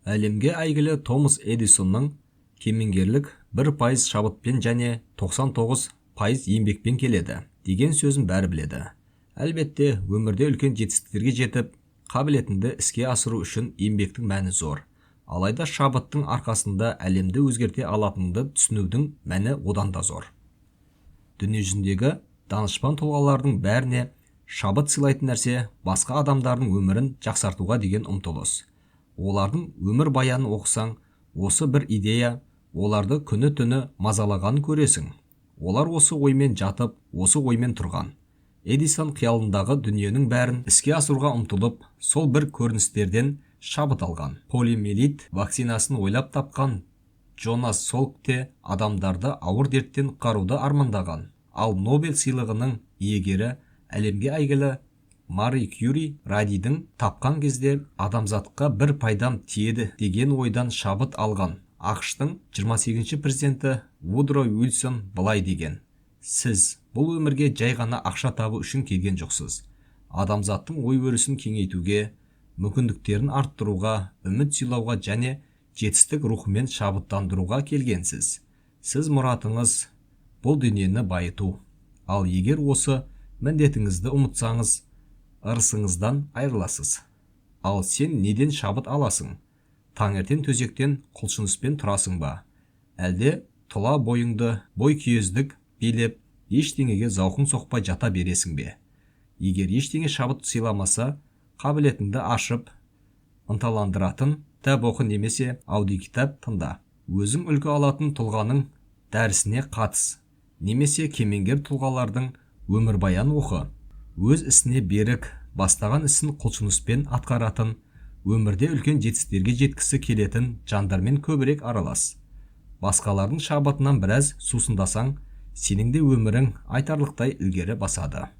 Әлемге әйгілі Томас Эдисонның кемеңгерлік 1% шабытпен және 99% еңбекпен келеді деген сөзін бәрі біледі. Әлбетте, өмірде үлкен жетістіктерге жетіп, қабілетіңді іске асыру үшін еңбектің мәні зор. Алайда шабыттың арқасында әлемді өзгерте алатыныңды түсінудің мәні одан да зор. Дүниежүзіндегі данышпан тұлғалардың бәріне шабыт сыйлайтын нәрсе басқа адамдардың өмірін жақсартуға деген ұмтылыс. Олардың өмір баянын оқысаң, осы бір идея оларды күні-түні мазалағанын көресің. Олар осы оймен жатып, осы оймен тұрған. Эдисон қиялындағы дүниенің бәрін іске асыруға ұмтылып, сол бір көріністерден шабыт алған. Полиомиелит вакцинасын ойлап тапқан Джонас Салк те адамдарды ауыр дерттен құтқаруды армандаған. Ал Нобель сыйлығының иегері әлемге әйгілі Мари Кюри радийдің тапқан кезде адамзатқа бір пайдам тиеді деген ойдан шабыт алған. ақш-тың 28-ші президенті Вудро Уилсон былай деген: сіз бұл өмірге жай ғана ақша табу үшін келген жоқсыз. Адамзаттың ой-өрісін кеңейтуге, мүмкіндіктерін арттыруға, үміт сыйлауға және жетістік рухымен шабыттандыруға келгенсіз. Сіз мұратыңыз бұл дүниені байыту. Ал егер осы міндетіңізді ұмытсаңыз, ырысыңыздан айырыласыз. Ал сен неден шабыт аласың? Таңертең төсектен құлшыныспен тұрасың ба? Әлде тұла бойыңды бойкүйездік билеп, ештеңеге зауқың соқпай жата бересің бе? Егер ештеңе шабыт сыйламаса, қабілетіңді ашып, ынталандыратын кітап оқы немесе аудиокітап тыңда. Өзің үлгі алатын тұлғаның дәрісіне қатыс, немесе кемеңгер тұлғалардың өмірбаянын оқы. Өз ісіне берік, бастаған ісін құлшыныспен атқаратын, өмірде үлкен жетістіктерге жеткісі келетін жандармен көбірек аралас. Басқалардың шабытынан біраз сусындасаң, сенің де өмірің айтарлықтай ілгері басады.